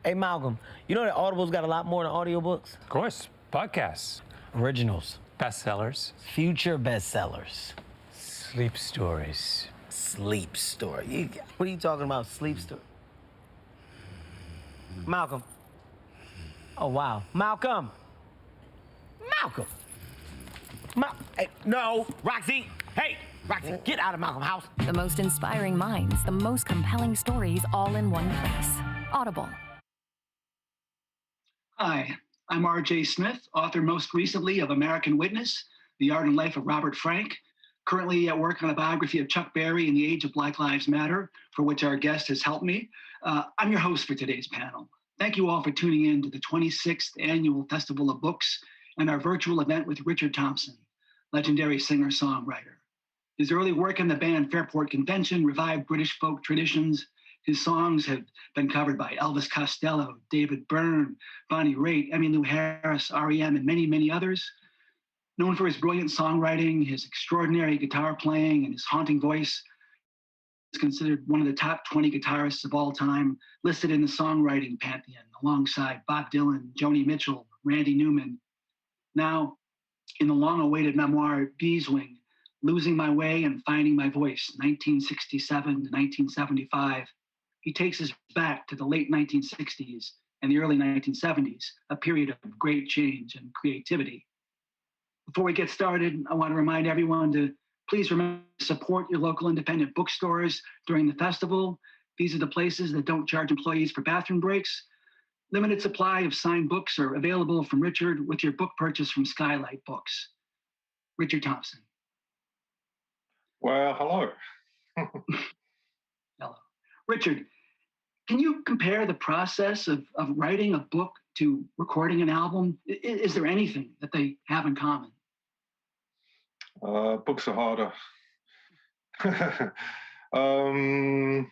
Hey, Malcolm, you know that Audible's got a lot more than audiobooks? Of course, podcasts, Originals, bestsellers, future bestsellers, sleep stories. sleep story. What are you talking about, sleep story? Malcolm. Oh, wow. Malcolm. Malcolm. Hey, no, Roxy. Hey, Roxy, get out of Malcolm's house. The most inspiring minds, the most compelling stories, all in one place. Audible. Hi, I'm R.J. Smith, author most recently of American Witness, The Art and Life of Robert Frank, currently at work on a biography of Chuck Berry in the Age of Black Lives Matter, for which our guest has helped me. I'm your host for today's panel. Thank you all for tuning in to the 26th Annual Festival of Books and our virtual event with Richard Thompson, legendary singer-songwriter. His early work in the band Fairport Convention revived British folk traditions. His songs have been covered by Elvis Costello, David Byrne, Bonnie Raitt, Emmylou Harris, R.E.M., and many, many others. Known for his brilliant songwriting, his extraordinary guitar playing, and his haunting voice, he's considered one of the top 20 guitarists of all time, listed in the songwriting pantheon alongside Bob Dylan, Joni Mitchell, Randy Newman. Now, in the long-awaited memoir, Beeswing, Losing My Way and Finding My Voice, 1967 to 1975, he takes us back to the late 1960s and the early 1970s, a period of great change and creativity. Before we get started, I want to remind everyone to please remember to support your local independent bookstores during the festival. These are the places that don't charge employees for bathroom breaks. Limited supply of signed books are available from Richard with your book purchase from Skylight Books. Richard Thompson. Well, hello. Hello. Richard, can you compare the process of writing a book to recording an album? Is there anything that they have in common? Books are harder. You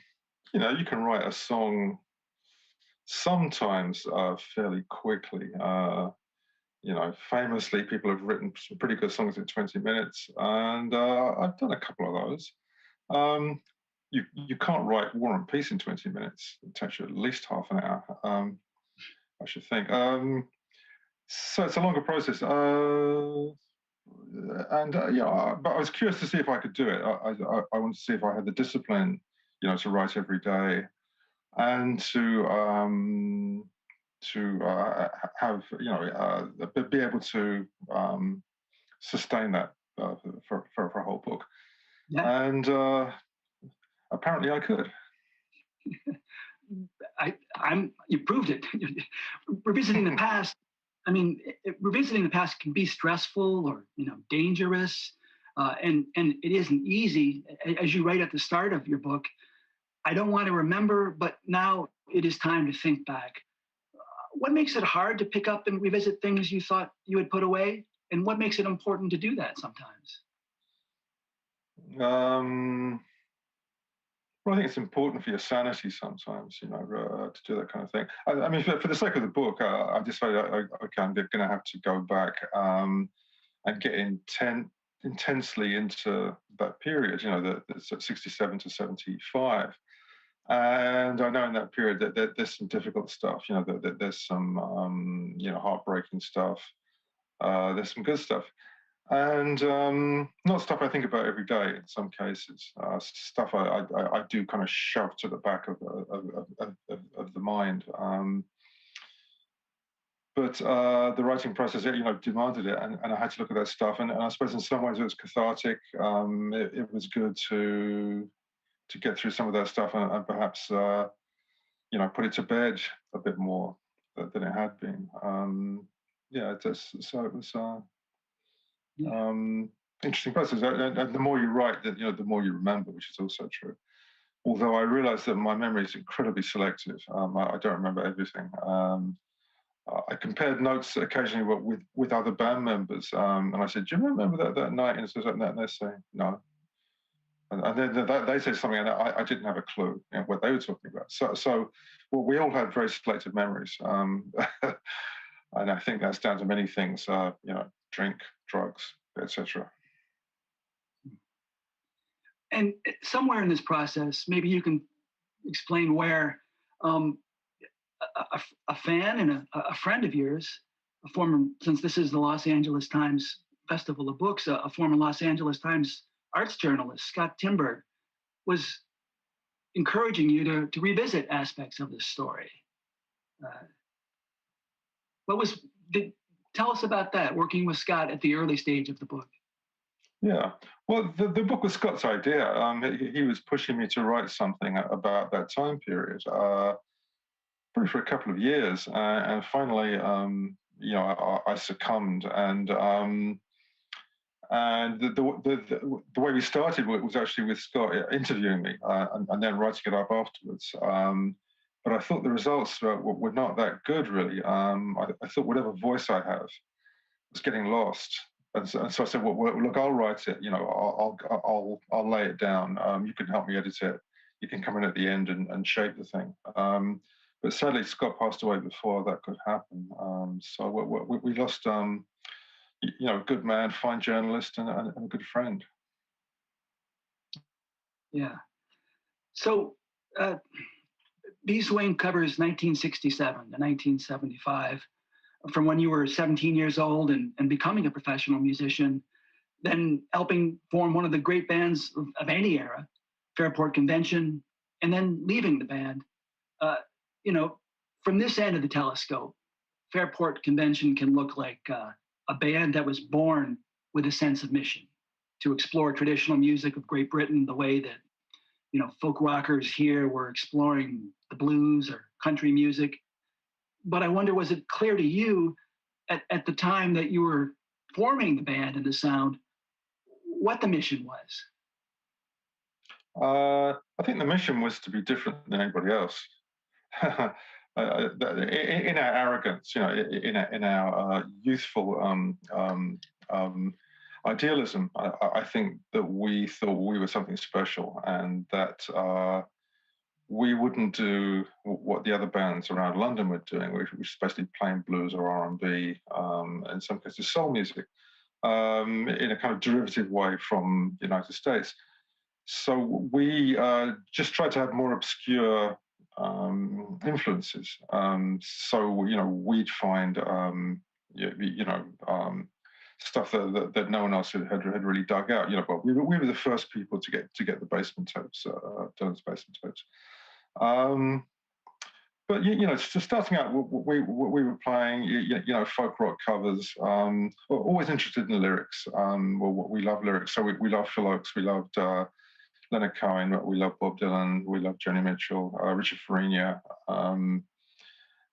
can write a song sometimes fairly quickly. Famously, people have written some pretty good songs in 20 minutes, and I've done a couple of those. You can't write War and Peace in 20 minutes. It takes you at least half an hour, I should think. So it's a longer process. But I was curious to see if I could do it. I wanted to see if I had the discipline, to write every day, and to have, be able to sustain that for a whole book. Yeah. And apparently I could. You proved it. Revisiting the past. I mean, revisiting the past can be stressful or, dangerous. And it isn't easy. As you write at the start of your book, I don't want to remember, but now it is time to think back. What makes it hard to pick up and revisit things you thought you had put away? And what makes it important to do that sometimes? Well, I think it's important for your sanity sometimes, to do that kind of thing. I mean, for the sake of the book, I decided, okay, I'm going to have to go back and get intensely into that period, that's 67 to 75. And I know in that period that there's some difficult stuff, that there's some, heartbreaking stuff. There's some good stuff. And not stuff I think about every day in some cases. Stuff I do kind of shove to the back of the mind. But the writing process, demanded it, and I had to look at that stuff. And I suppose in some ways it was cathartic. It was good to get through some of that stuff and perhaps put it to bed a bit more than it had been. So it was. Interesting process. And the more you write, the more you remember, which is also true. Although I realised that my memory is incredibly selective. I don't remember everything. I compared notes occasionally with other band members, and I said, "Do you remember that night?" And they say, "No." And then they say something, and I didn't have a clue what they were talking about. So we all have very selective memories, and I think that's down to many things. Drink, drugs, etc. And somewhere in this process, maybe you can explain where a fan and a friend of yours, a former, since this is the Los Angeles Times Festival of Books, a former Los Angeles Times arts journalist, Scott Timber, was encouraging you to revisit aspects of this story. Uh, what was, tell us about that, working with Scott at the early stage of the book. Yeah. Well, the book was Scott's idea. He was pushing me to write something about that time period, probably for a couple of years. And finally, I succumbed. And the way we started was actually with Scott interviewing me and then writing it up afterwards. But I thought the results were not that good, really. I thought whatever voice I have was getting lost. And so I said, well, look, I'll write it. I'll lay it down. You can help me edit it. You can come in at the end and shape the thing. But sadly, Scott passed away before that could happen. So we lost, a good man, fine journalist, and a good friend. Yeah. So Beeswing covers 1967 to 1975. From when you were 17 years old and becoming a professional musician, then helping form one of the great bands of any era, Fairport Convention, and then leaving the band. From this end of the telescope, Fairport Convention can look like a band that was born with a sense of mission to explore traditional music of Great Britain the way that, folk rockers here were exploring the blues or country music. But I wonder, was it clear to you at the time that you were forming the band and the sound, what the mission was? I think the mission was to be different than anybody else. In our arrogance, in our youthful idealism, I think that we thought we were something special, and that we wouldn't do what the other bands around London were doing, which was basically playing blues or R&B, in some cases soul music, in a kind of derivative way from the United States. So we just tried to have more obscure influences. So we'd find stuff that no one else had really dug out. But we were the first people to get the basement tapes, Dylan's basement tapes. But just starting out, we were playing folk rock covers. We're always interested in lyrics. We love lyrics, so we love Phil Oakes, we loved Leonard Cohen, we love Bob Dylan, we love Joni Mitchell, Richard Farina,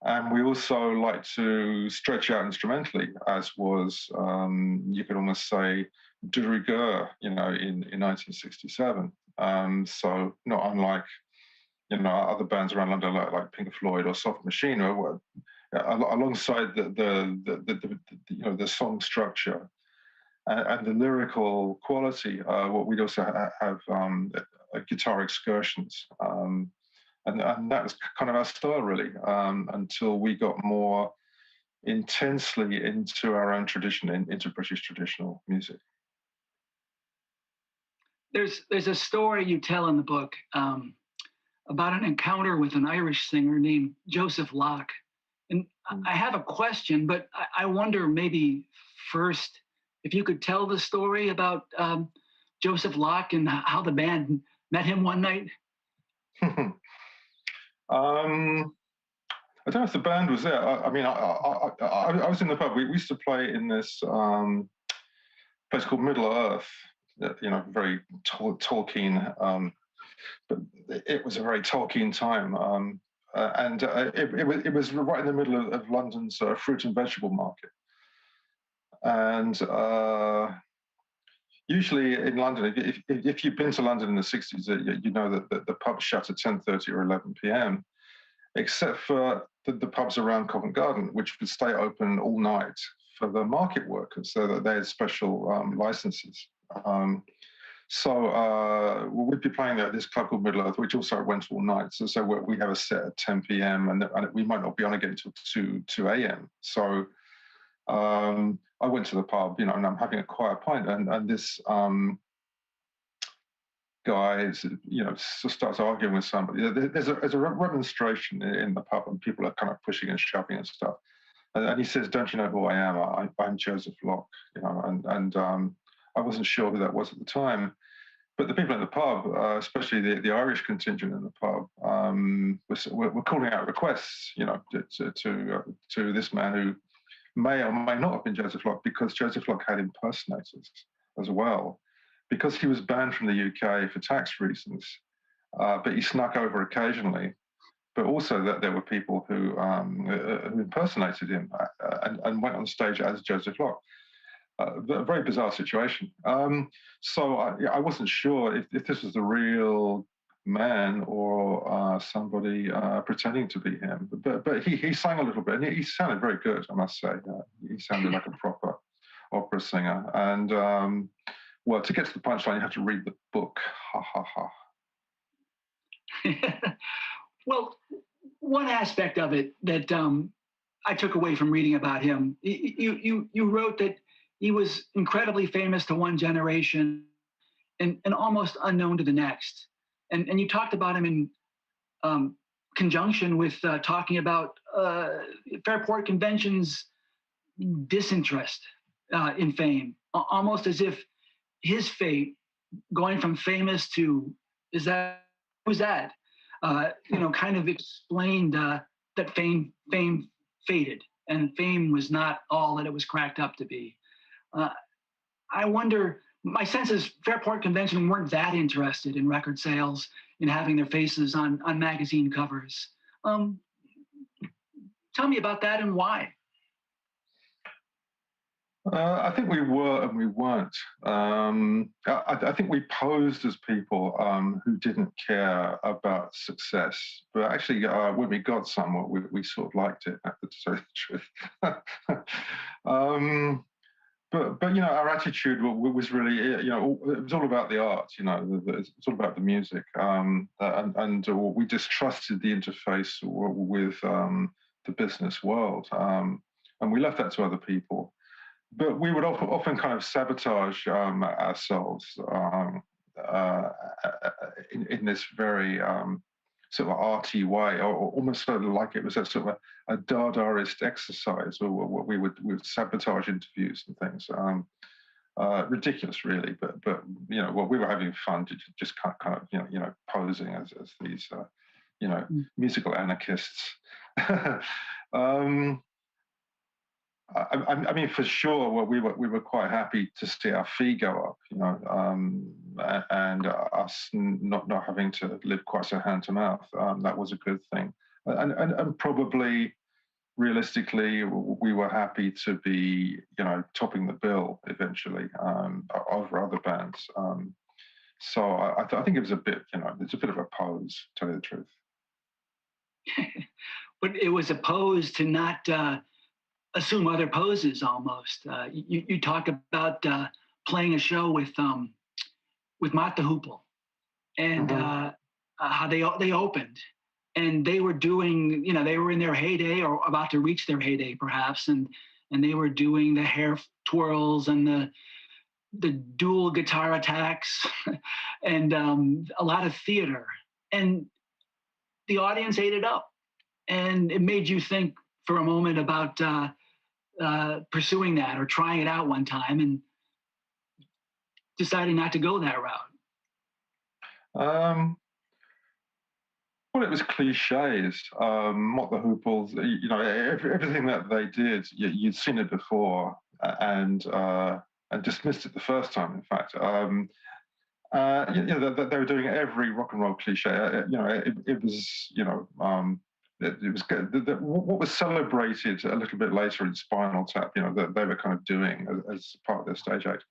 and we also like to stretch out instrumentally, as was you could almost say de rigueur, in 1967. So not unlike other bands around London like Pink Floyd or Soft Machine, alongside the song structure and the lyrical quality. What we'd also have guitar excursions, and that was kind of our style really, until we got more intensely into our own tradition, into British traditional music. There's a story you tell in the book about an encounter with an Irish singer named Joseph Locke. And I have a question, but I wonder maybe first if you could tell the story about Joseph Locke and how the band met him one night. I don't know if the band was there. I was in the pub. We used to play in this place called Middle Earth, very Tolkien, but it was a very Tolkien time. And it was right in the middle of London's fruit and vegetable market. And usually in London, if you've been to London in the 60s, you know that the pubs shut at 10:30 or 11 p.m., except for the pubs around Covent Garden, which would stay open all night for the market workers, so that they had special licenses. So we'd be playing at this club called Middle Earth, which also went all night. So we have a set at 10 p.m. and we might not be on again until 2 a.m. So I went to the pub, and I'm having a quiet pint, and this guy, starts arguing with somebody. There's a remonstration in the pub, and people are kind of pushing and shoving and stuff. And he says, "Don't you know who I am? I'm Joseph Locke." And I wasn't sure who that was at the time. But the people in the pub, especially the Irish contingent in the pub, were calling out requests, to this man who may or may not have been Joseph Locke, because Joseph Locke had impersonators as well, because he was banned from the UK for tax reasons, but he snuck over occasionally. But also that there were people who impersonated him and went on stage as Joseph Locke. A very bizarre situation. So I wasn't sure if this was the real man or somebody pretending to be him. But he sang a little bit, and he sounded very good, I must say. He sounded like a proper opera singer. And well, to get to the punchline, you have to read the book. Ha ha ha. Well, one aspect of it that I took away from reading about him, you wrote that he was incredibly famous to one generation and almost unknown to the next. And you talked about him in conjunction with talking about Fairport Convention's disinterest in fame, almost as if his fate, going from famous to who's that? Kind of explained that fame faded, and fame was not all that it was cracked up to be. I wonder, my sense is Fairport Convention weren't that interested in record sales, in having their faces on magazine covers. Tell me about that and why. I think we were and we weren't. I think we posed as people who didn't care about success, but actually, when we got somewhat, we sort of liked it, to tell the truth. But our attitude was really, it was all about the art. It's all about the music, and we distrusted the interface with the business world, and we left that to other people. But we would often kind of sabotage ourselves in this very sort of arty way, or almost sort of like it was a sort of a Dadaist exercise, or we would sabotage interviews and things. Ridiculous, really, but we were having fun, just kind of posing as these musical anarchists. I mean, for sure, we were quite happy to see our fee go up, and us not having to live quite so hand to mouth. That was a good thing, and probably realistically, we were happy to be, topping the bill eventually over other bands. So I think it was a bit, it's a bit of a pose, to tell you the truth. But it was a pose to not assume other poses almost. You talk about playing a show with Mott the Hoople, and how they opened, and they were doing, they were in their heyday or about to reach their heyday perhaps, and they were doing the hair twirls and the dual guitar attacks and a lot of theater, and the audience ate it up, and it made you think for a moment about pursuing that or trying it out one time and deciding not to go that route. Well, it was cliches. Mott the Hooples, everything that they did, you'd seen it before and dismissed it the first time. In fact, they were doing every rock and roll cliche. It was, it was good. What was celebrated a little bit later in Spinal Tap, that they were kind of doing as part of their stage act.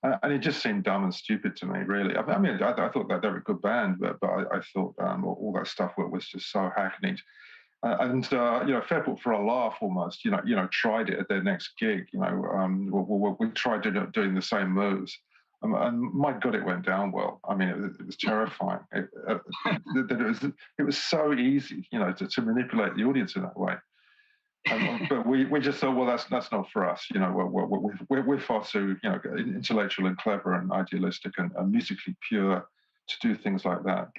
And it just seemed dumb and stupid to me, really. I thought that they were a good band, but I thought all that stuff was just so hackneyed. And Fairport, for a laugh almost, tried it at their next gig. We tried doing the same moves. And my God, it went down well. I mean, it was terrifying. It was so easy, to manipulate the audience in that way. But we just thought, well, that's not for us. We're far too intellectual and clever and idealistic and musically pure do things like that.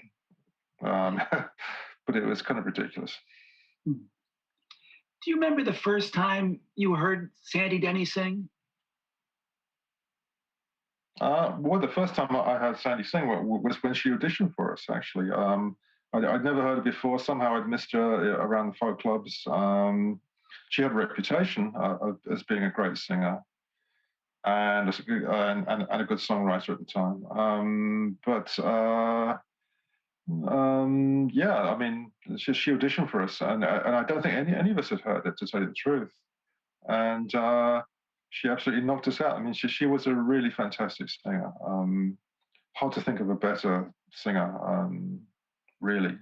But it was kind of ridiculous. Do you remember the first time you heard Sandy Denny sing? Well, the first time I heard Sandy sing was when she auditioned for us, actually. I'd never heard her before. Somehow I'd missed her around the folk clubs. She had a reputation as being a great singer and a good songwriter at the time. Yeah, I mean, she auditioned for us, and I don't think any of us had heard it, to tell you the truth. And she absolutely knocked us out. I mean, she was a really fantastic singer. Hard to think of a better singer, really,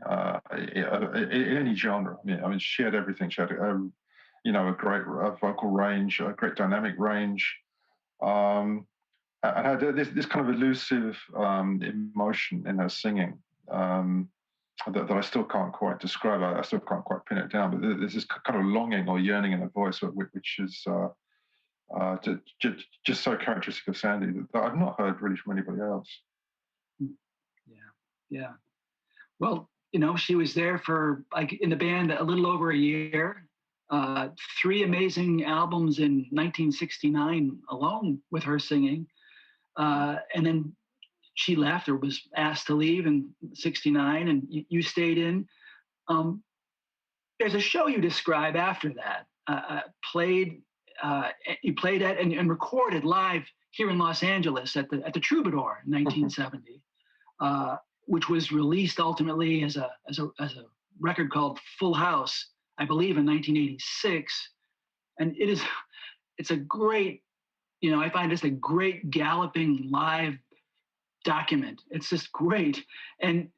in any genre. I mean, she had everything. She had, a great vocal range, a great dynamic range, and had this kind of elusive emotion in her singing. That I still can't quite describe. I still can't quite pin it down. But there's this kind of longing or yearning in her voice, which is just so characteristic of Sandy that I've not heard really from anybody else. Yeah. Well, she was there for, like, in the band a little over a year. 3 amazing albums in 1969 alone with her singing, and then she left or was asked to leave in 69, and you stayed in. There's a show you describe after that, you played at and recorded live here in Los Angeles at the Troubadour in 1970, which was released ultimately as a record called Full House, I believe, in 1986. And it's a great, I find it's a great galloping live document. It's just great. And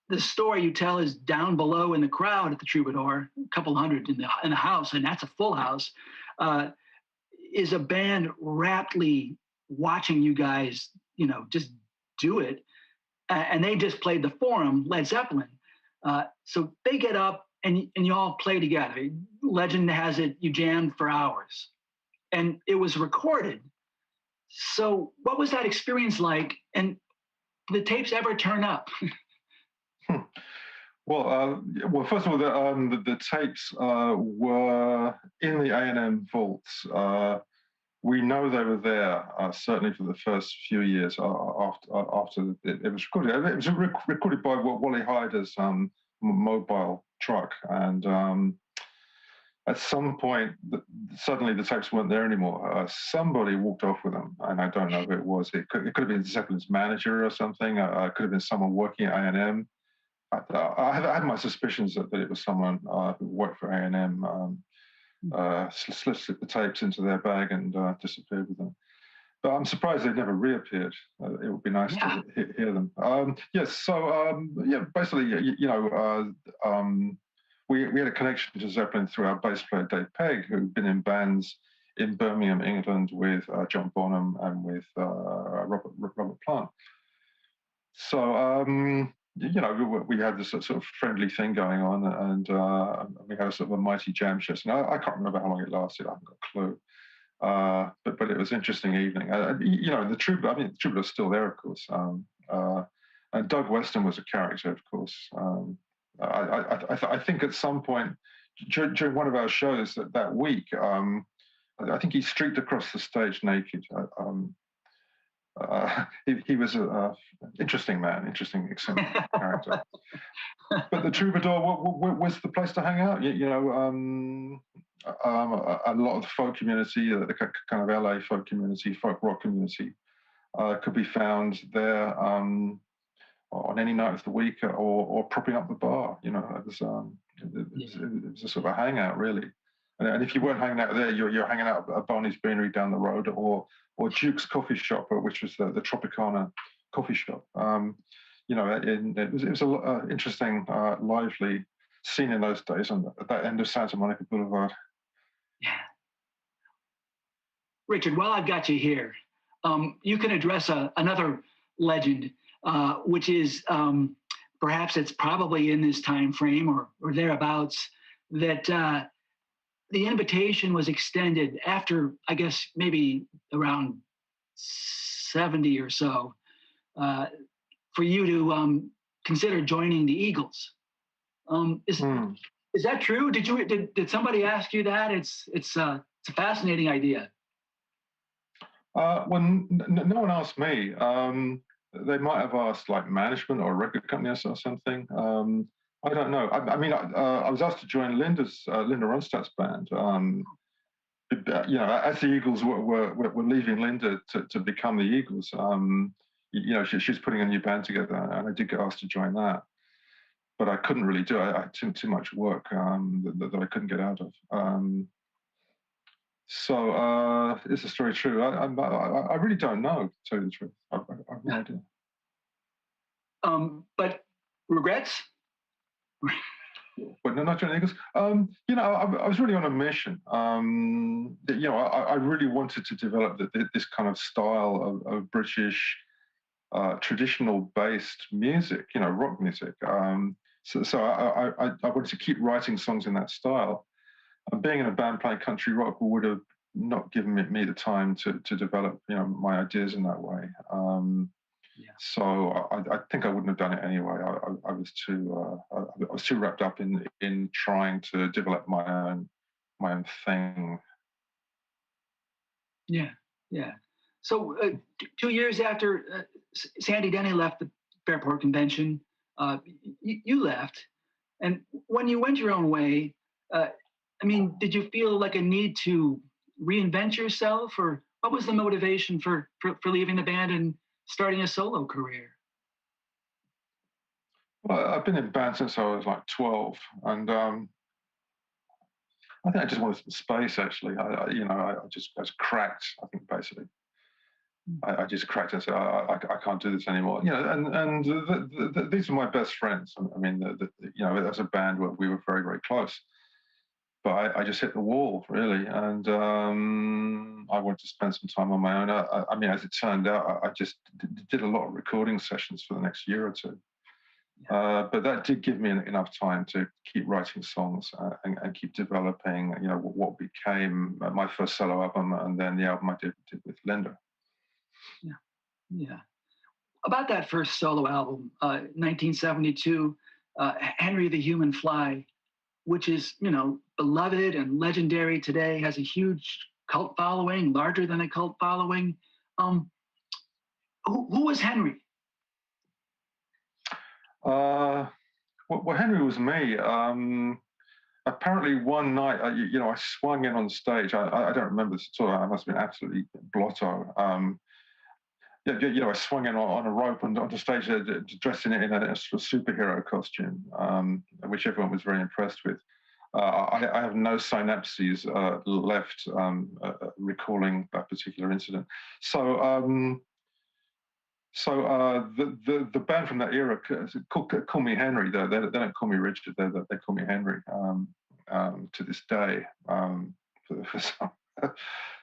the story you tell is down below in the crowd at the Troubadour, a couple hundred in the house, and that's a full house, is a band raptly watching you guys, just do it. And they just played the Forum, Led Zeppelin. So they get up and you all play together. Legend has it, you jammed for hours. And it was recorded. So what was that experience like? And did the tapes ever turn up? Well, first of all, the tapes were in the A&M vaults. We know they were there, certainly for the first few years after it was recorded. It was recorded by Wally Hyder's mobile truck, and at some point, suddenly the tapes weren't there anymore. Somebody walked off with them, and I don't know who it was. It could have been Zeppelin's manager or something. It could have been someone working at A&M. I had my suspicions that it was someone who worked for A&M, slipped the tapes into their bag and disappeared with them. But I'm surprised they never reappeared. It would be nice to hear them. Basically, we had a connection to Zeppelin through our bass player Dave Pegg, who'd been in bands in Birmingham, England, with John Bonham and with Robert Plant. So we had this sort of friendly thing going on, and we had a sort of a mighty jam session. I can't remember how long it lasted. I haven't got a clue. But it was an interesting evening. The Troubadour's still there, of course. And Doug Weston was a character, of course. I think at some point during one of our shows that week, I think he streaked across the stage naked. He was an interesting man, interesting, eccentric character. But the Troubadour was the place to hang out. A lot of the folk community, the kind of LA folk community, folk rock community, could be found there on any night of the week, or propping up the bar. It was a sort of a hangout, really. And if you weren't hanging out there, you're hanging out at Barney's Beanery down the road, or Duke's Coffee Shop, which was the Tropicana coffee shop. It was an interesting, lively scene in those days on that end of Santa Monica Boulevard. Yeah. Richard, while I've got you here, you can address another legend, which is perhaps it's probably in this time frame or thereabouts, that the invitation was extended after, I guess, maybe around 70 or so. for you to consider joining the Eagles. Is that true? Did somebody ask you that? It's a fascinating idea. Well, no one asked me. They might have asked like management or a record company or something. I don't know. I mean, I was asked to join Linda Ronstadt's band. As the Eagles were leaving Linda to become the Eagles. She's putting a new band together, and I did get asked to join that. But I couldn't really do it. I had too much work that I couldn't get out of. So is the story true? I really don't know, to tell you the truth. I have no idea. But regrets? But no, not joining Eagles. I was really on a mission. I really wanted to develop this kind of style of British traditional-based music, rock music. So I wanted to keep writing songs in that style. And being in a band playing country rock would have not given me the time to develop, my ideas in that way. So I think I wouldn't have done it anyway. I was too wrapped up in trying to develop my own thing. Yeah. So 2 years after Sandy Denny left the Fairport Convention, you left, and when you went your own way, did you feel like a need to reinvent yourself, or what was the motivation for leaving the band and starting a solo career? Well, I've been in bands since I was like 12, and I think I just wanted some space. Actually, I just cracked. I think basically, I just cracked and said, I can't do this anymore. And these are my best friends. I mean, as a band, we were very, very close. But I just hit the wall, really, and I wanted to spend some time on my own. I mean, as it turned out, I just did a lot of recording sessions for the next year or two. But that did give me enough time to keep writing songs and keep developing, what became my first solo album, and then the album I did with Linda. Yeah. About that first solo album, 1972, Henry the Human Fly, which is, beloved and legendary today, has a huge cult following, larger than a cult following. Who was Henry? Well, Henry was me. Apparently one night, I swung in on stage. I don't remember this at all. I must have been absolutely blotto. I swung in on a rope and onto stage, dressed in a sort of superhero costume, which everyone was very impressed with. I have no synapses left recalling that particular incident. So the band from that era call me Henry. They don't call me Richard. They call me Henry to this day for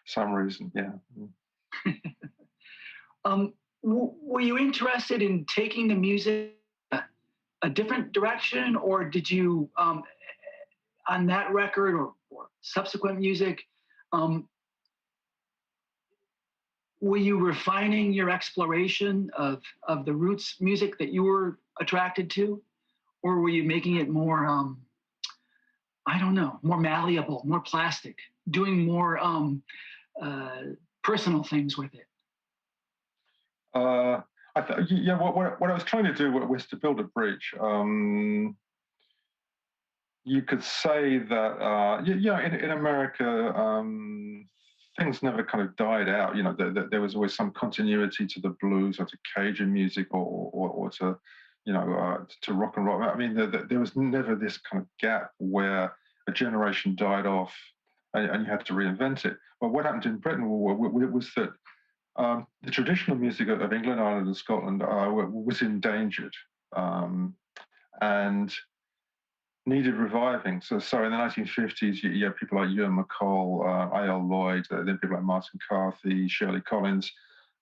some reason. Yeah. Were you interested in taking the music a different direction, or did you, on that record or subsequent music, were you refining your exploration of the roots music that you were attracted to, or were you making it more, more malleable, more plastic, doing more personal things with it? What I was trying to do was to build a bridge. You could say that, in America, things never kind of died out. There was always some continuity to the blues or to Cajun music or to, to rock and roll. I mean, there was never this kind of gap where a generation died off and you had to reinvent it. But what happened in Britain was that the traditional music of England, Ireland, and Scotland was endangered and needed reviving. So in the 1950s, you had people like Ewan MacColl, A.L. Lloyd, then people like Martin Carthy, Shirley Collins,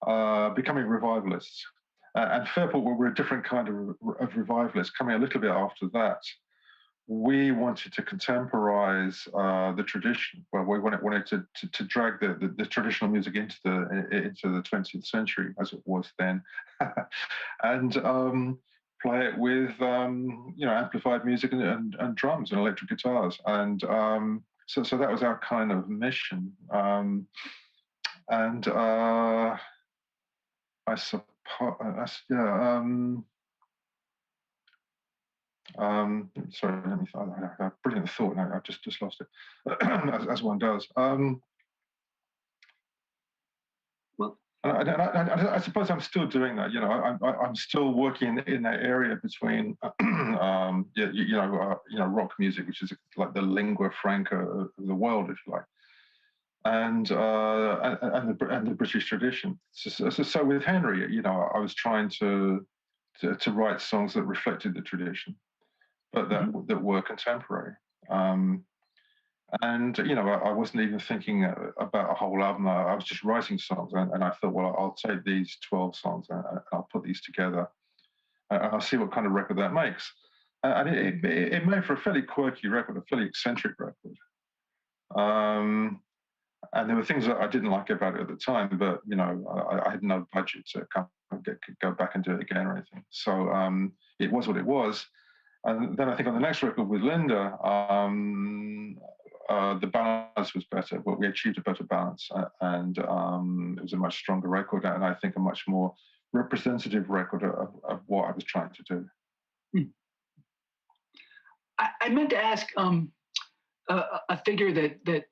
becoming revivalists. And Fairport were a different kind of revivalists, coming a little bit after that, we wanted to contemporize the tradition. Well, we wanted to drag the traditional music into the 20th century as it was then, and play it with amplified music and drums and electric guitars. And so that was our kind of mission. And I suppose, yeah. Sorry, let me. I have a brilliant thought, and I've just lost it, as one does. Well, I suppose I'm still doing that. You know, I'm still working in that area between, rock music, which is like the lingua franca of the world, if you like, and the British tradition. So with Henry, you know, I was trying to write songs that reflected the tradition, but that were contemporary. And you know, I wasn't even thinking about a whole album. I was just writing songs, and I thought, well, I'll take these 12 songs and I'll put these together, and I'll see what kind of record that makes. And it made for a fairly quirky record, a fairly eccentric record. And there were things that I didn't like about it at the time, but you know, I had no budget to go back and do it again or anything. So it was what it was. And then I think on the next record with Linda, the balance was better. But we achieved a better balance, and it was a much stronger record, and I think a much more representative record of what I was trying to do. I meant to ask a figure that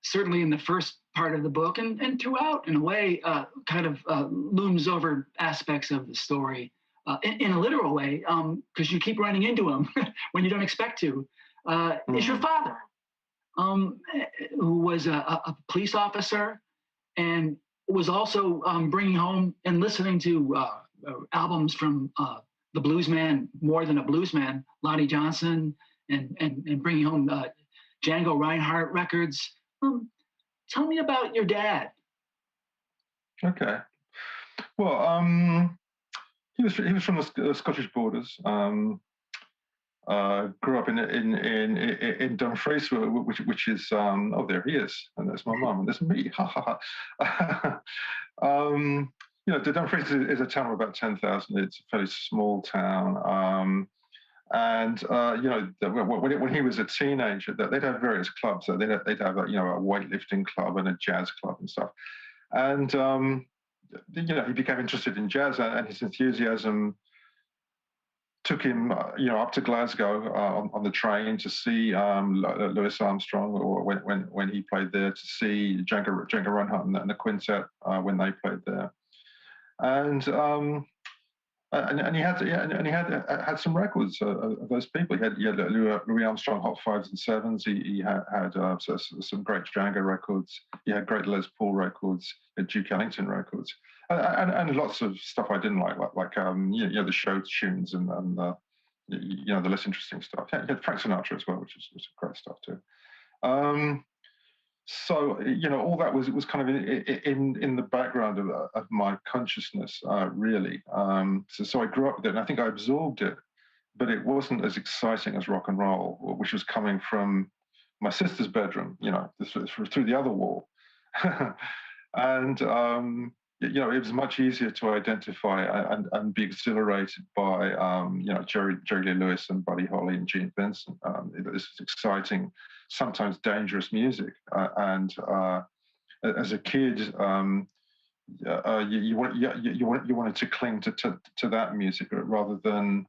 certainly in the first part of the book and throughout, in a way, kind of looms over aspects of the story in a literal way, because you keep running into him when you don't expect to, is your father, who was a police officer and was also bringing home and listening to albums from the bluesman, more than a bluesman, Lonnie Johnson, and bringing home Django Reinhardt records. Tell me about your dad. Okay. Well, he was from the Scottish borders. Grew up in Dumfries, which is there he is, and there's my mum, and there's me. You know, Dumfries is a town of about 10,000. It's a fairly small town. And you know, when he was a teenager, they'd have various clubs. So they'd have a weightlifting club and a jazz club and stuff. And you know, he became interested in jazz, and his enthusiasm took him, up to Glasgow on the train to see Louis Armstrong, or when he played there, to see Django Reinhardt and the quintet when they played there. And he had some records of those people. He had Louis Armstrong Hot 5s and 7s. He had some great Django records. He had great Les Paul records. He had Duke Ellington records, and lots of stuff I didn't like the show tunes and the less interesting stuff. He had Frank Sinatra as well, which was great stuff too. So all that was kind of in the background of my consciousness, really. So I grew up with it, and I think I absorbed it, but it wasn't as exciting as rock and roll, which was coming from my sister's bedroom, through the other wall, and it was much easier to identify and be exhilarated by Jerry Lee Lewis and Buddy Holly and Gene Vincent. This is exciting, sometimes dangerous music, and as a kid, you wanted to cling to that music rather than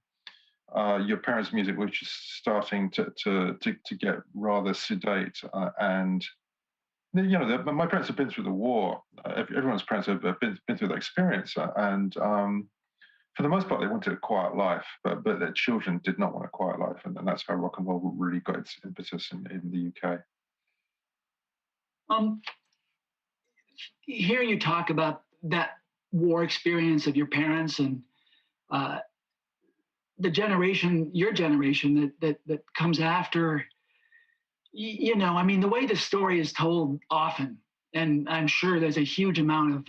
your parents' music, which is starting to get rather sedate. And my parents have been through the war. Everyone's parents have been through that experience, and for the most part, they wanted a quiet life, but their children did not want a quiet life, and that's how rock and roll really got its impetus in the UK. Hearing you talk about that war experience of your parents and your generation that comes after, the way the story is told often, and I'm sure there's a huge amount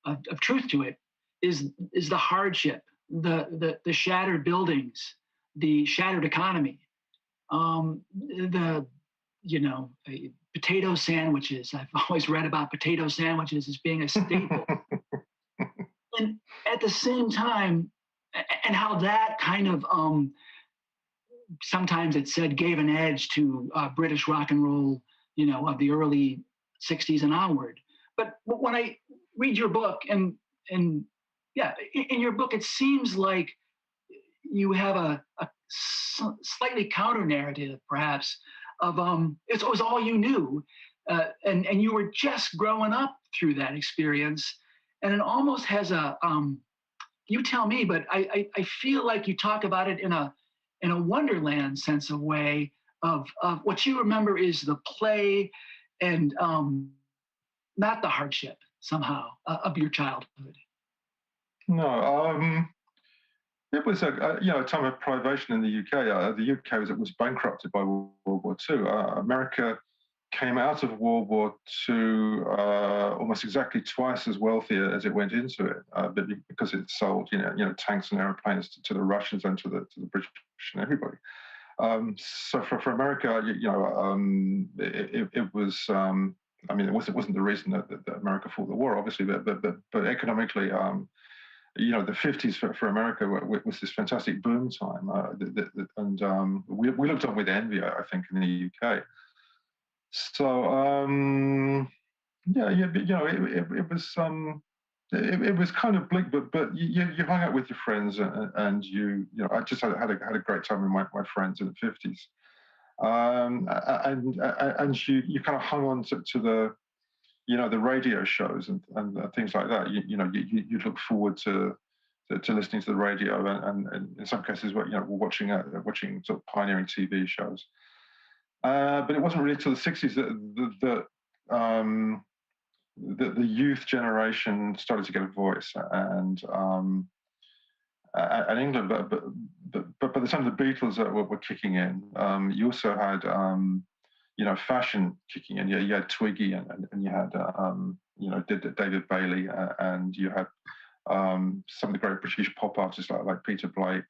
of truth to it, is the hardship, the shattered buildings, the shattered economy, the potato sandwiches. I've always read about potato sandwiches as being a staple. And at the same time, and how that kind of sometimes it said gave an edge to British rock and roll, of the early '60s and onward. But when I read your book, and yeah, in your book, it seems like you have a slightly counter narrative, perhaps, of it was all you knew, and you were just growing up through that experience, and it almost has a you tell me, but I feel like you talk about it in a Wonderland sense of way of what you remember is the play and not the hardship somehow of your childhood. No, it was a time of privation in the UK. The UK was bankrupted by World War II. America came out of World War II almost exactly twice as wealthy as it went into it, but because it sold tanks and airplanes to the Russians and to the British and everybody. So for America, it was. I mean, it wasn't the reason that America fought the war, obviously, but economically. The 50s for America was this fantastic boom time, and we looked on with envy, I think, in the UK. So it was kind of bleak, but you hung out with your friends, and I just had a great time with my friends in the 50s, and you kind of hung on to the the radio shows and things like that. You look forward to listening to the radio, and in some cases, watching sort of pioneering TV shows. But it wasn't really until the '60s that the youth generation started to get a voice, and England. But by the time the Beatles were kicking in, you also had fashion kicking in. You had Twiggy, and you had David Bailey, and you had some of the great British pop artists like Peter Blake.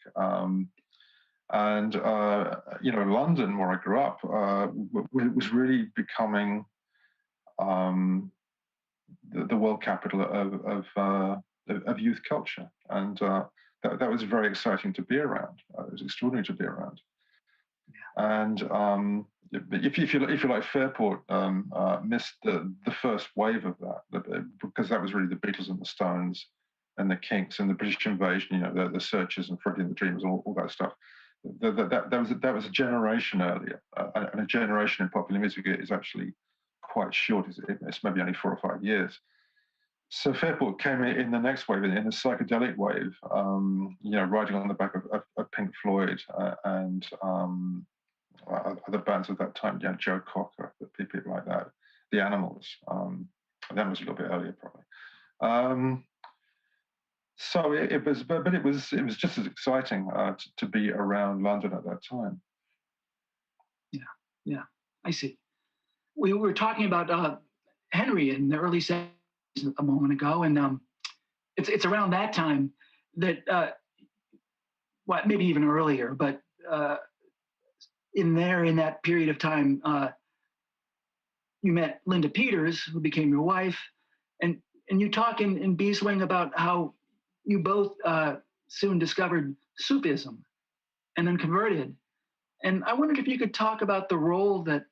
And London, where I grew up, was really becoming the world capital of youth culture, and that was very exciting to be around. It was extraordinary to be around. And if you like Fairport, missed the first wave of that, because that was really the Beatles and the Stones and the Kinks and the British Invasion, the Searchers and Freddie and the Dreamers, all that stuff. That was a generation earlier, and a generation in popular music is actually quite short. It's maybe only 4 or 5 years. So Fairport came in the next wave, in the psychedelic wave, riding on the back of Pink Floyd and other bands of that time, Joe Cocker, people like that, the Animals. That was a little bit earlier, probably. So it was, but it was just as exciting to be around London at that time. Yeah, I see. We were talking about Henry in the early '70s a moment ago, and it's around that time that, maybe even earlier, but in that period of time, you met Linda Peters, who became your wife, and you talk in Beeswing about how you both soon discovered Sufism and then converted. And I wondered if you could talk about the role that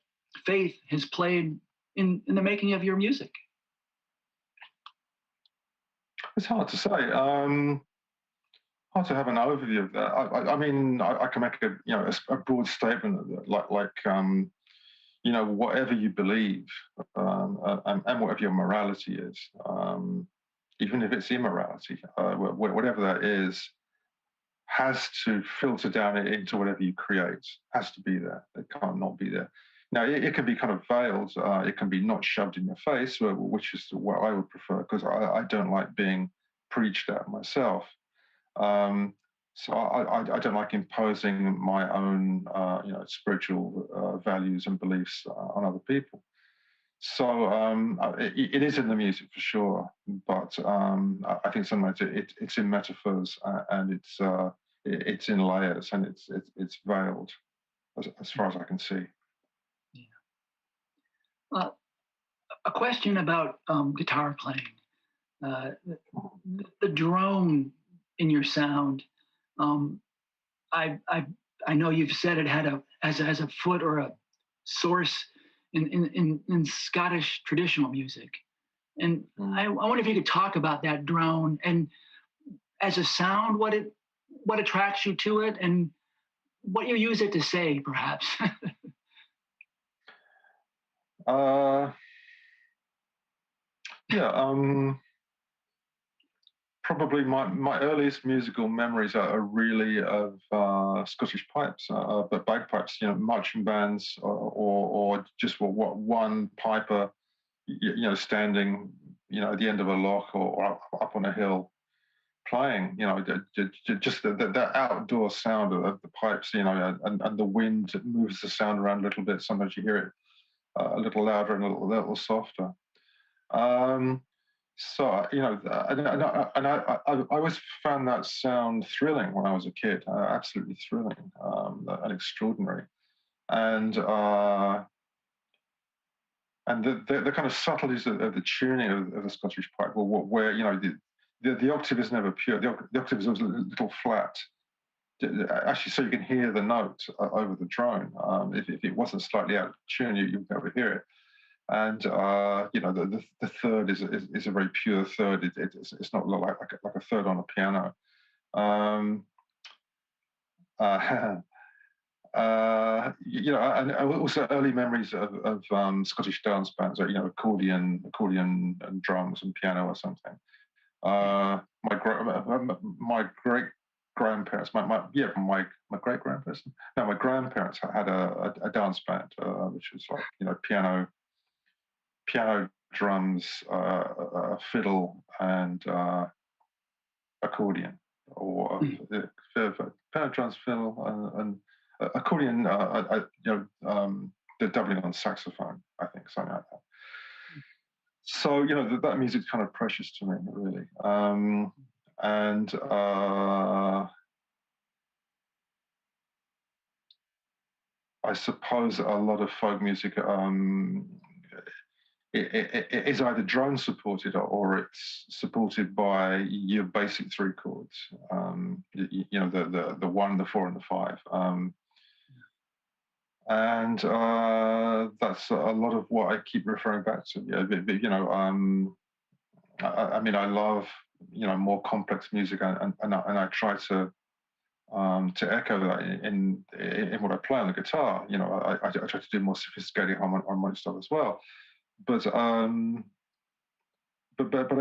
faith has played in the making of your music. It's hard to say. Hard to have an overview of that. I mean, I can make a broad statement like whatever you believe, and whatever your morality is, even if it's immorality, whatever that is, has to filter down into whatever you create. Has to be there. It can't not be there. Now, it can be kind of veiled. It can be not shoved in your face, which is what I would prefer, because I don't like being preached at myself. So I don't like imposing my own, spiritual values and beliefs on other people. So it is in the music for sure, but I think sometimes it's in metaphors, and it's in layers, and it's veiled. as far as I can see. Uh, a question about guitar playing. The drone in your sound. I I know you've said it had as a foot or a source in Scottish traditional music, and I wonder if you could talk about that drone and as a sound, what attracts you to it, and what you use it to say, perhaps. Yeah. Probably my earliest musical memories are really of Scottish pipes, but bagpipes, marching bands, or just what one piper, standing, at the end of a loch or up on a hill playing, just the outdoor sound of the pipes, and the wind moves the sound around a little bit. Sometimes you hear it a little louder and a little softer. So, and I always found that sound thrilling when I was a kid, absolutely thrilling, and extraordinary. And the kind of subtleties of the tuning of the Scottish pipe, where, the octave is never pure. The octave is always a little flat, actually, so you can hear the note over the drone. If it wasn't slightly out of tune, you'd never hear it. And the third is a very pure third. It's not like a third on a piano. And also early memories of Scottish dance bands, accordion and drums and piano or something. My great grandparents, my great grandparents. No, my grandparents had a dance band, which was like piano, drums, fiddle, and accordion, or piano, drums, fiddle, and accordion. The doubling on saxophone, I think, something like that. So that music's kind of precious to me, really, and. I suppose a lot of folk music it is either drone supported or it's supported by your basic three chords. The 1, the 4, and the 5. And that's a lot of what I keep referring back to. I love more complex music, and I try to echo that in what I play on the guitar. I try to do more sophisticated harmonic stuff as well. But I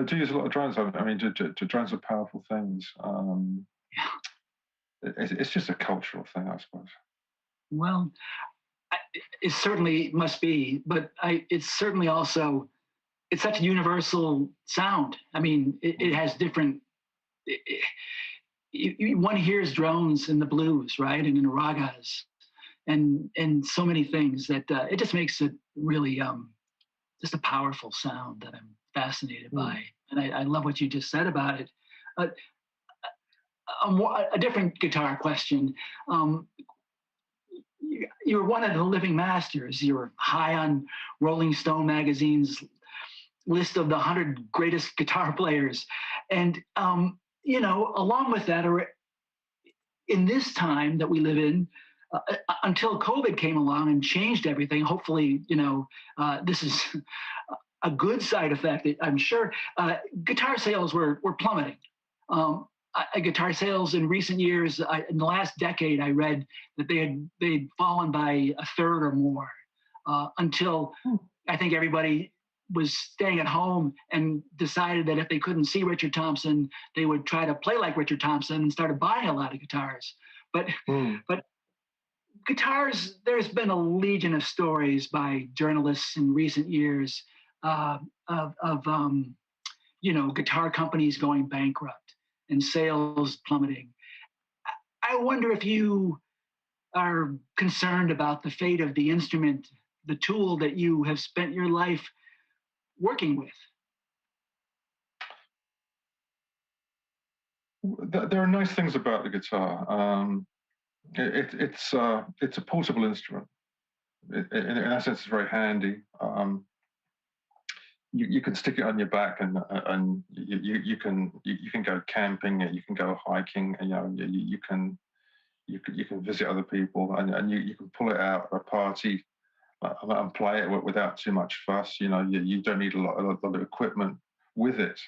do use a lot of drones. I mean, drones are powerful things. It's just a cultural thing, I suppose. Well, it certainly must be, but it's certainly also, it's such a universal sound. I mean, it has different. One hears drones in the blues, right, and in the ragas, and so many things that it just makes it really just a powerful sound that I'm fascinated by, and I love what you just said about it. A different guitar question. You're one of the living masters. You're high on Rolling Stone magazine's list of the 100 greatest guitar players, and along with that, or in this time that we live in, until COVID came along and changed everything. Hopefully, this is a good side effect. I'm sure guitar sales were plummeting. Guitar sales in recent years, in the last decade, I read that they'd fallen by a third or more until I think everybody was staying at home and decided that if they couldn't see Richard Thompson, they would try to play like Richard Thompson and started buying a lot of guitars. But guitars, there's been a legion of stories by journalists in recent years of guitar companies going bankrupt and sales plummeting. I wonder if you are concerned about the fate of the instrument, the tool that you have spent your life working with. There are nice things about the guitar. It's a portable instrument. In essence, it's very handy. You can stick it on your back, and you can go camping, you can go hiking, and you can visit other people, and you can pull it out at a party and play it without too much fuss. You don't need a lot of equipment with it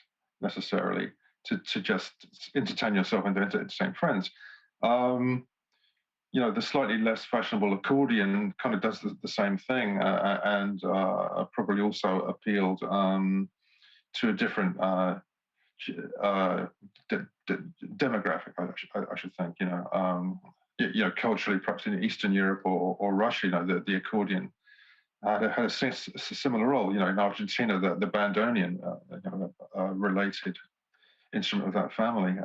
necessarily to just entertain yourself and to entertain friends. The slightly less fashionable accordion kind of does the same thing, and probably also appealed to a different demographic, I should think. Culturally, perhaps in Eastern Europe or Russia, the accordion had a similar role. In Argentina, the bandoneon, related instrument of that family,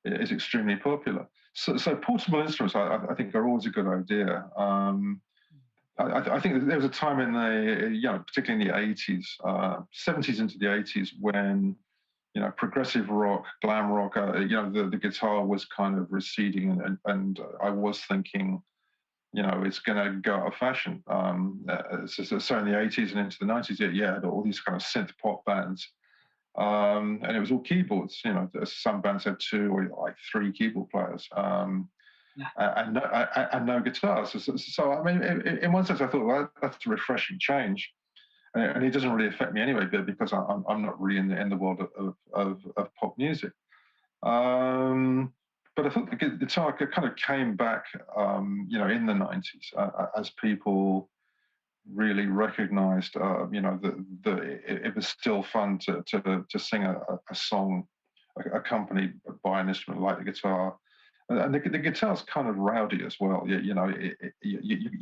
is extremely popular. So portable instruments, I think, are always a good idea. I think there was a time in the, particularly in the 80s, 70s into the 80s, when, progressive rock, glam rock, the guitar was kind of receding, and I was thinking, it's going to go out of fashion. So in the 80s and into the 90s, you had all these kind of synth pop bands. And it was all keyboards. Some bands had 2 or like 3 keyboard players, and no guitars. So I mean, in one sense, I thought, well, that's a refreshing change, and it doesn't really affect me anyway, because I'm not really in the world of pop music. But I thought the guitar kind of came back, in the 90s, as people really recognized, that it was still fun to sing a song accompanied by an instrument like the guitar. And the guitar's kind of rowdy as well. You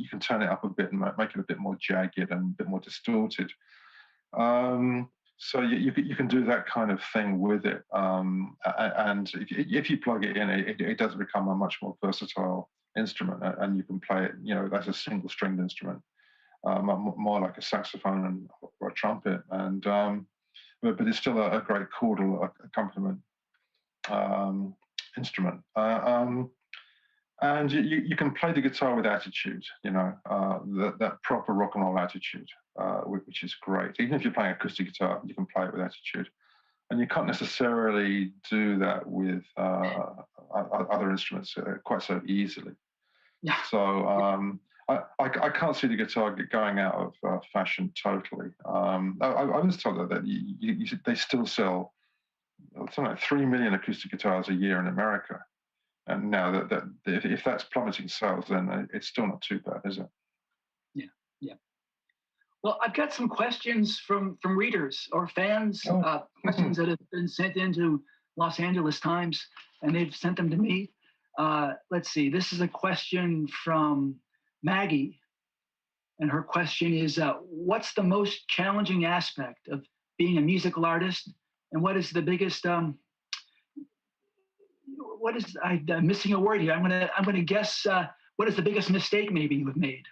can turn it up a bit and make it a bit more jagged and a bit more distorted. So you can do that kind of thing with it. And if you plug it in, it does become a much more versatile instrument, and you can play it, as a single stringed instrument. More like a saxophone or a trumpet, but it's still a great chordal accompaniment instrument. And you can play the guitar with attitude, that proper rock and roll attitude, which is great. Even if you're playing acoustic guitar, you can play it with attitude. And you can't necessarily do that with other instruments quite so easily. Yeah. So I can't see the guitar going out of fashion totally. I was told that they still sell something like 3 million acoustic guitars a year in America, and now that if that's plummeting sales, then it's still not too bad, is it? Yeah. Well, I've got some questions from readers or fans, questions that have been sent into Los Angeles Times, and they've sent them to me. Let's see. This is a question from Maggie, and her question is, what's the most challenging aspect of being a musical artist, and what is the biggest I'm missing a word here. I'm gonna guess, what is the biggest mistake maybe you have made?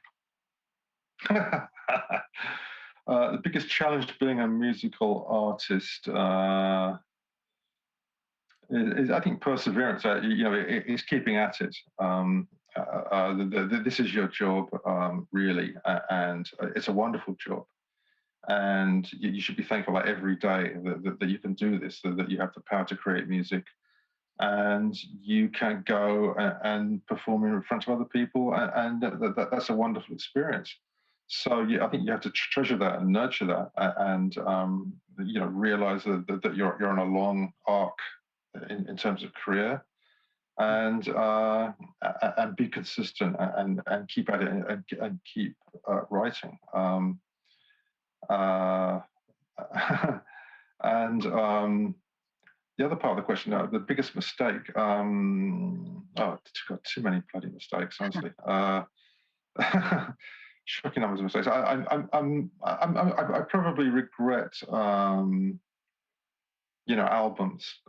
The biggest challenge to being a musical artist is, I think, perseverance. It's keeping at it. This is your job, really, and it's a wonderful job. And you should be thankful every day that you can do this, that you have the power to create music, and you can go and perform in front of other people, and that's a wonderful experience. So I think you have to treasure that and nurture that, and realize that you're on a long arc in terms of career, and be consistent and keep at it and keep writing. And the other part of the question, the biggest mistake. It's got too many bloody mistakes, honestly. Shocking numbers of mistakes. I probably regret, albums,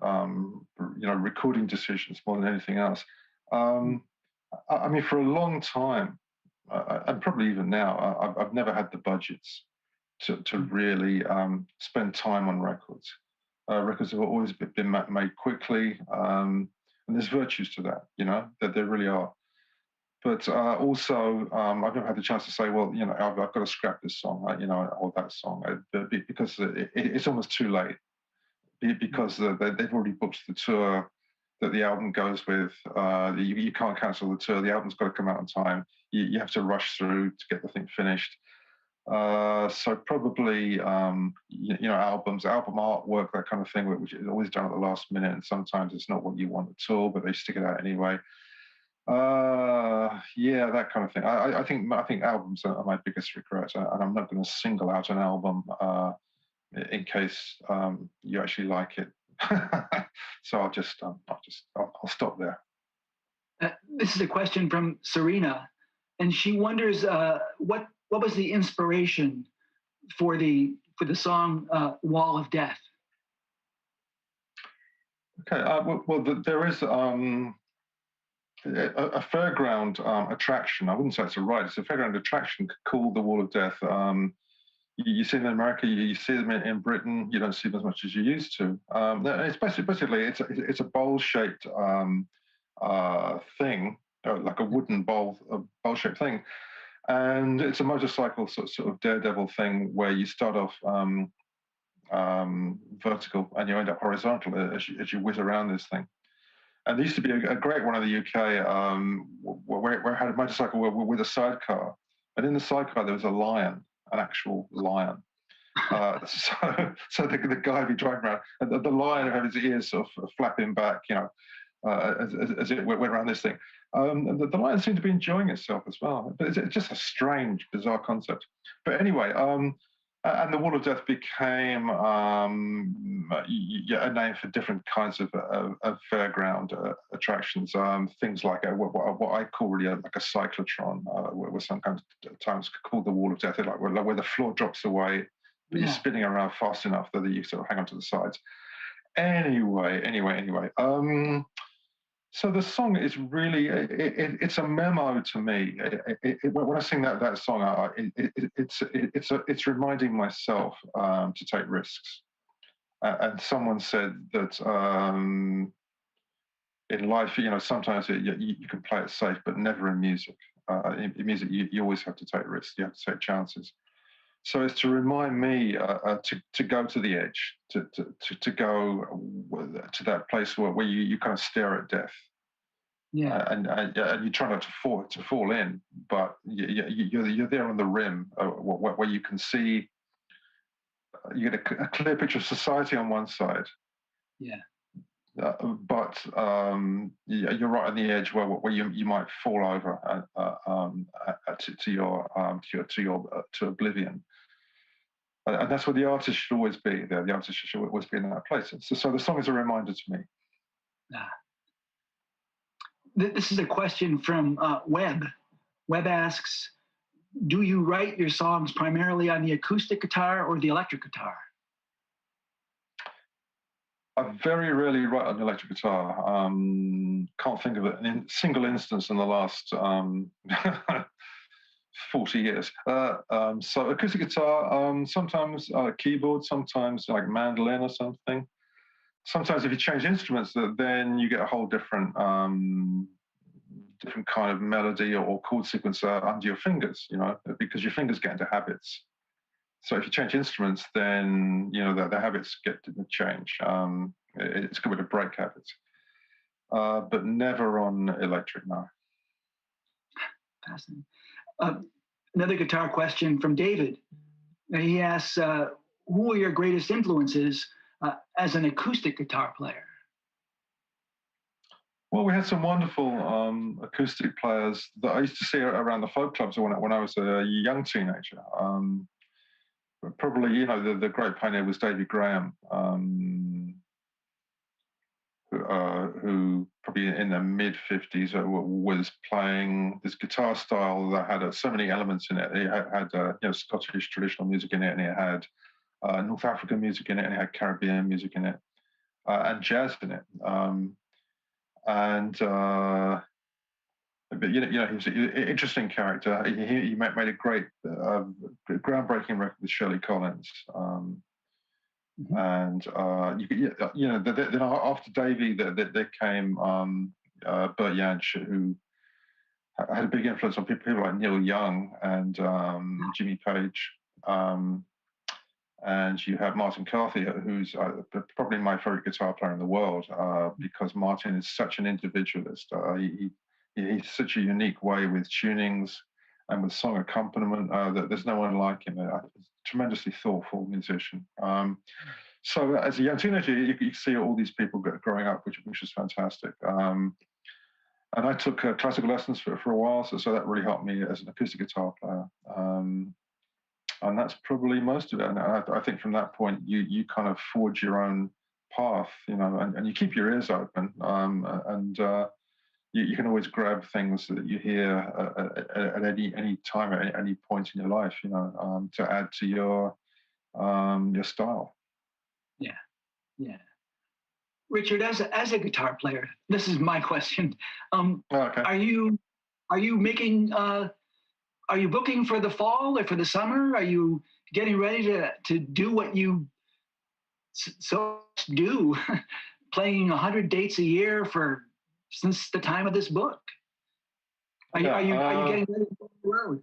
recording decisions more than anything else. I mean, for a long time, and probably even now, I've never had the budgets to really spend time on records. Records have always been made quickly. And there's virtues to that, that there really are. But also, I've never had the chance to say, well, I've got to scrap this song, or that song, because it's almost too late. Because they've already booked the tour that the album goes with. You can't cancel the tour. The album's got to come out on time. You have to rush through to get the thing finished. So probably, album artwork, that kind of thing, which is always done at the last minute, and sometimes it's not what you want at all, but they stick it out anyway. Yeah, that kind of thing. I think albums are my biggest regret, and I'm not going to single out an album in case you actually like it. So I'll stop there. This is a question from Serena, and she wonders what was the inspiration for the song "Wall of Death." Okay, there is a fairground attraction. I wouldn't say it's a ride. It's a fairground attraction called the Wall of Death. You see them in America. You see them in Britain. You don't see them as much as you used to. It's basically it's a bowl-shaped thing, like a wooden bowl-shaped thing, and it's a motorcycle sort of daredevil thing where you start off vertical and you end up horizontal as you whiz around this thing. And there used to be a great one in the UK where it had a motorcycle with a sidecar, and in the sidecar there was a lion. An actual lion. So the guy would be driving around, and the lion had his ears sort of flapping back, as it went around this thing. The lion seemed to be enjoying itself as well. But it's just a strange, bizarre concept. But anyway, and the Wall of Death became a name for different kinds of fairground attractions. Things like what I call really like a cyclotron, where sometimes called the Wall of Death, like where the floor drops away, but you're spinning around fast enough that you sort of hang on to the sides. Anyway. So the song is really, it's a memo to me. When I sing that song, it's reminding myself to take risks. And someone said that in life, sometimes you can play it safe, but never in music. In music, you always have to take risks. You have to take chances. So it's to remind me to go to the edge, to go to that place where you kind of stare at death. Yeah, and you try not to fall in, but you're there on the rim where you can see. You get a clear picture of society on one side. Yeah. But you're right on the edge where you might fall over to oblivion. And that's where the artist should always be there. The artist should always be in that place. So the song is a reminder to me. This is a question from Webb. Webb asks, do you write your songs primarily on the acoustic guitar or the electric guitar? I very rarely write on the electric guitar. Can't think of a single instance in the last 40 years. So acoustic guitar, sometimes keyboard, sometimes like mandolin or something. Sometimes if you change instruments, then you get a whole different kind of melody or chord sequence under your fingers, because your fingers get into habits. So if you change instruments, then, the habits get to change. It's good to break habits, but never on electric, no. Fascinating. Another guitar question from David. He asks, who are your greatest influences as an acoustic guitar player? Well, we had some wonderful acoustic players that I used to see around the folk clubs when I was a young teenager. Probably, the great pioneer was David Graham, who probably in the mid-50s was playing this guitar style that had so many elements in it. It had Scottish traditional music in it, and it had North African music in it, and it had Caribbean music in it, and jazz in it. But he was an interesting character. He made a great, groundbreaking record with Shirley Collins. And then after Davey, there came Burt Jansch, who had a big influence on people like Neil Young and Jimmy Page. And you have Martin Carthy, who's probably my favorite guitar player in the world, because Martin is such an individualist. He's such a unique way with tunings and with song accompaniment that there's no one like him. A tremendously thoughtful musician. So as a young teenager, you see all these people growing up, which is fantastic. And I took classical lessons for a while, so that really helped me as an acoustic guitar player. And that's probably most of it. And I think from that point, you kind of forge your own path, and you keep your ears open. You can always grab things that you hear at any time, at any point in your life, to add to your style. Yeah. Richard, as a guitar player, this is my question. Okay. Are you making? Are you booking for the fall or for the summer? Are you getting ready to do what you so do, playing 100 dates a year since the time of this book? Are you getting ready to go on the road?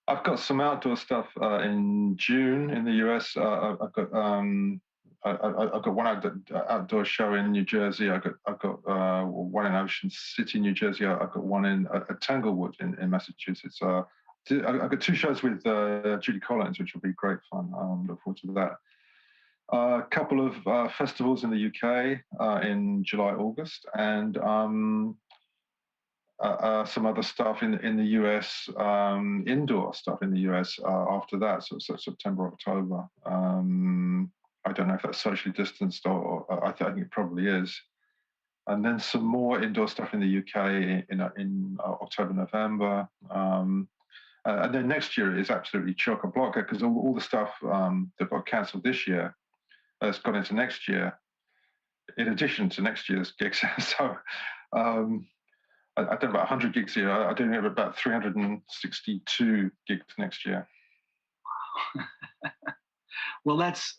I've got some outdoor stuff in June in the US. I've got one outdoor show in New Jersey. I've got one in Ocean City, New Jersey. I've got one in Tanglewood in Massachusetts. I've got 2 shows with Judy Collins, which will be great fun. Look forward to that. A couple of festivals in the UK in July, August, and some other stuff in the US, indoor stuff in the US after that, so September, October. I don't know if that's socially distanced or I think it probably is. And then some more indoor stuff in the UK in October, November. And then next year is absolutely chock-a-block because all the stuff that got cancelled this year has gone into next year, in addition to next year's gigs. So I've done about 100 gigs here. I'm doing about 362 gigs next year. Well, that's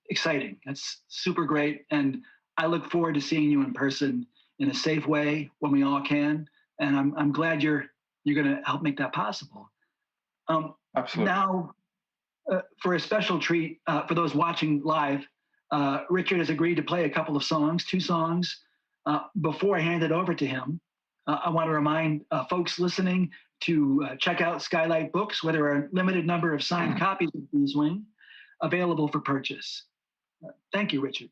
exciting. That's super great, and I look forward to seeing you in person in a safe way when we all can. And I'm glad you're going to help make that possible. Absolutely. Now, for a special treat for those watching live, Richard has agreed to play a couple of songs, 2 songs. Before I hand it over to him, I want to remind folks listening to check out Skylight Books, where there are a limited number of signed copies of Beeswing available for purchase. Thank you, Richard.